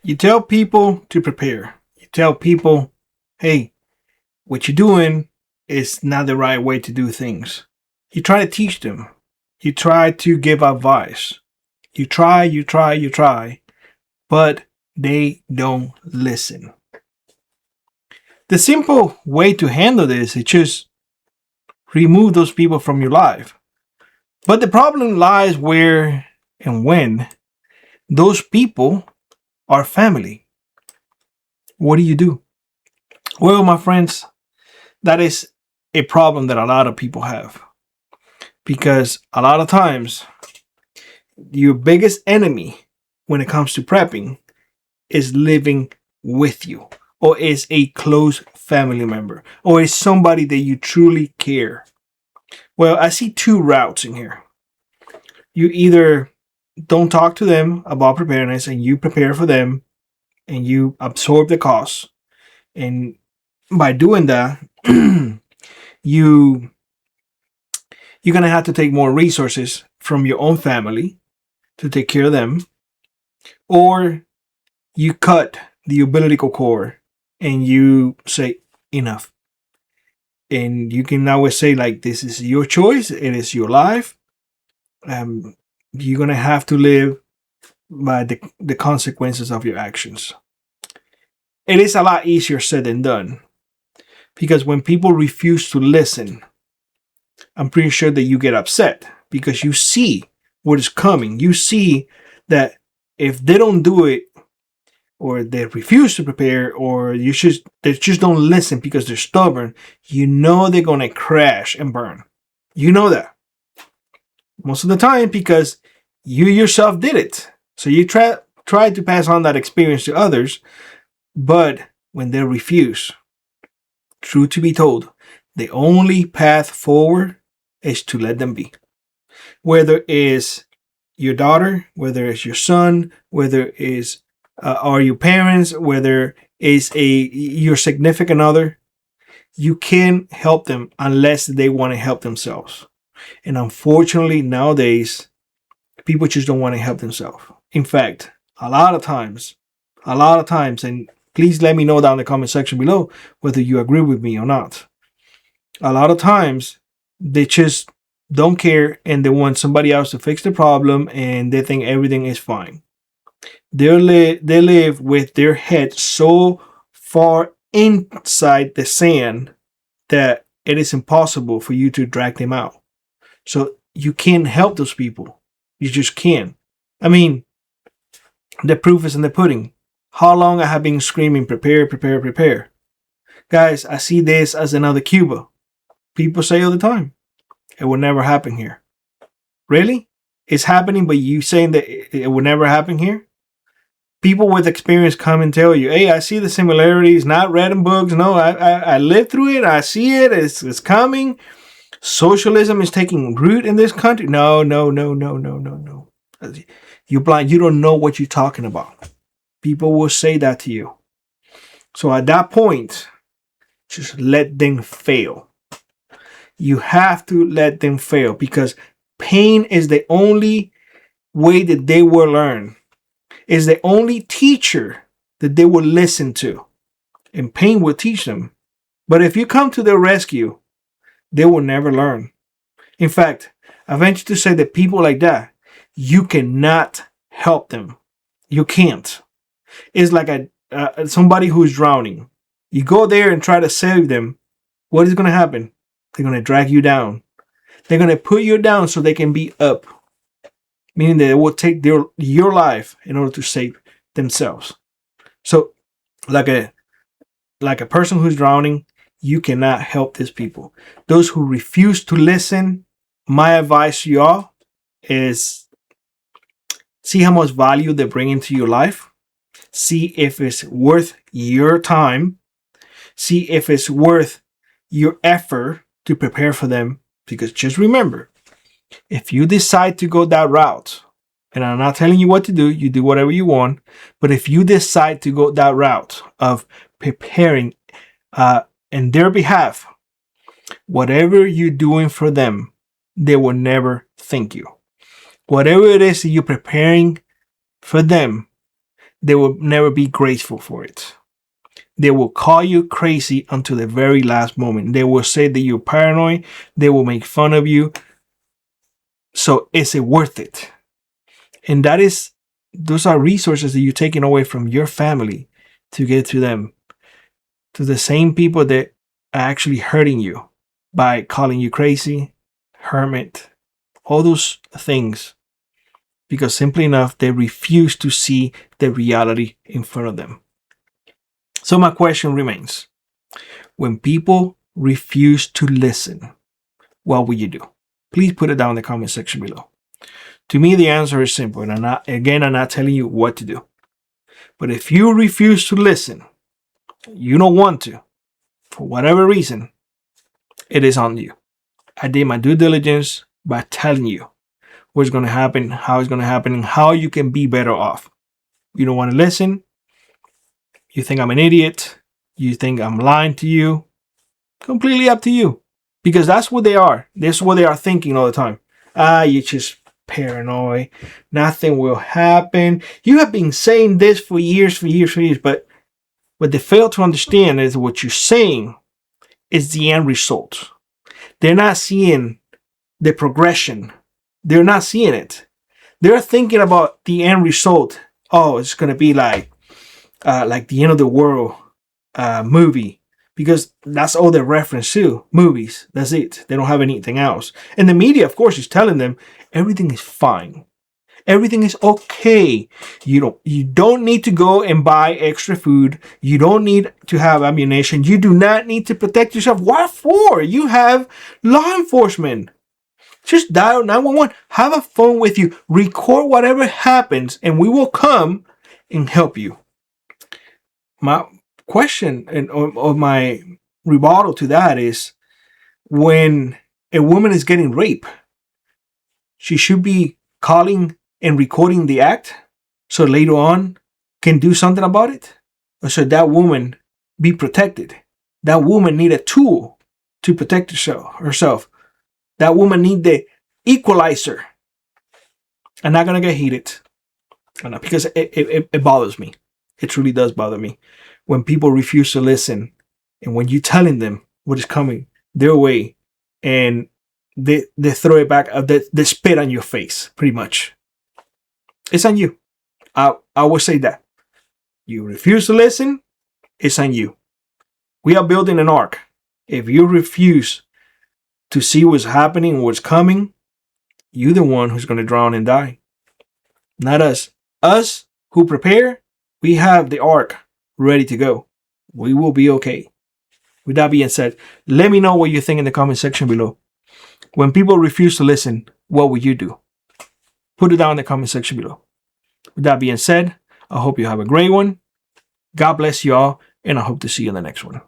You tell people to prepare. You tell people, hey, what you're doing is not the right way to do things. You try to teach them. You try to give advice. You try, but they don't listen. The simple way to handle this is just remove those people from your life. But the problem lies where and when those people are family. What do you do? Well, my friends, that is a problem that a lot of people have. Because a lot of times, your biggest enemy when it comes to prepping is living with you, or is a close family member, or is somebody that you truly care. Well, I see two routes in here. You either don't talk to them about preparedness and you prepare for them and you absorb the costs. And by doing that, you you're gonna have to take more resources from your own family to take care of them, or you cut the umbilical cord and you say enough. And you can always say, like, this is your choice, it is your life. You're gonna have to live by the consequences of your actions. It is a lot easier said than done, because when people refuse to listen, I'm pretty sure that you get upset because you see what is coming. You see that if they don't do it, or they refuse to prepare, or they just don't listen because they're stubborn, you know they're gonna crash and burn. You know that most of the time because you yourself did it. So you try to pass on that experience to others, but when they refuse, truth to be told, the only path forward is to let them be. Whether it's your daughter, whether it's your son, whether it's are your parents, whether it's your significant other, you can't help them unless they want to help themselves. And unfortunately, nowadays, people just don't want to help themselves. In fact, a lot of times, and please let me know down in the comment section below whether you agree with me or not. A lot of times, they just don't care and they want somebody else to fix the problem and they think everything is fine. They live with their head so far inside the sand that it is impossible for you to drag them out. So you can't help those people. You just can't. I mean, the proof is in the pudding. How long I have been screaming, prepare, prepare, prepare. Guys, I see this as another Cuba. People say all the time, it will never happen here. Really? It's happening, but you saying that it will never happen here? People with experience come and tell you, hey, I see the similarities, not read in books. No, I lived through it. I see it. It's coming. Socialism is taking root in this country. No. You're blind. You don't know what you're talking about. People will say that to you. So at that point, just let them fail. You have to let them fail because pain is the only way that they will learn. Is the only teacher that they will listen to. And pain will teach them. But if you come to their rescue, they will never learn. In fact, I venture to say that people like that, you cannot help them. You can't. It's like somebody who's drowning. You go there and try to save them. What is going to happen? They're going to drag you down. They're going to put you down so they can be up. Meaning that it will take your life in order to save themselves. So, like a person who's drowning, you cannot help these people. Those who refuse to listen, my advice to y'all is see how much value they bring into your life. See if it's worth your time. See if it's worth your effort to prepare for them. Because just remember, if you decide to go that route, and I'm not telling you what to do, you do whatever you want, but if you decide to go that route of preparing in their behalf, whatever you're doing for them, they will never thank you. Whatever it is that you're preparing for them, they will never be grateful for it. They will call you crazy until the very last moment. They will say that you're paranoid. They will make fun of you. So is it worth it? And those are resources that you're taking away from your family to get to them, to the same people that are actually hurting you by calling you crazy, hermit, all those things, because simply enough, they refuse to see the reality in front of them. So my question remains, when people refuse to listen, what will you do? Please put it down in the comment section below. To me, the answer is simple, and I'm not telling you what to do. But if you refuse to listen, you don't want to, for whatever reason, it is on you. I did my due diligence by telling you what's going to happen, how it's going to happen, and how you can be better off. You don't want to listen. You think I'm an idiot. You think I'm lying to you. Completely up to you. Because that's what they are. That's what they are thinking all the time. You're just paranoid. Nothing will happen. You have been saying this for years. But what they fail to understand is what you're saying is the end result. They're not seeing the progression. They're not seeing it. They're thinking about the end result. Oh, it's going to be like the end of the world movie. Because that's all they reference to, movies. That's it. They don't have anything else. And the media, of course, is telling them everything is fine. Everything is okay. You don't need to go and buy extra food. You don't need to have ammunition. You do not need to protect yourself. What for? You have law enforcement. Just dial 911. Have a phone with you. Record whatever happens, and we will come and help you. My question or my rebuttal to that is, when a woman is getting raped, she should be calling and recording the act so later on can do something about it, or should that woman be protected? That woman need a tool to protect herself. That woman need the equalizer. I'm not gonna get heated, because it bothers me. It truly does bother me when people refuse to listen, and when you're telling them what is coming their way, and they throw it back, they spit on your face, pretty much. It's on you. I will say that. You refuse to listen, it's on you. We are building an ark. If you refuse to see what's happening, what's coming, you're the one who's going to drown and die. Not us. Us who prepare, we have the ark ready to go. We will be okay. With that being said, let me know what you think in the comment section below. When people refuse to listen, what will you do? Put it down in the comment section below. With that being said, I hope you have a great one. God bless you all, and I hope to see you in the next one.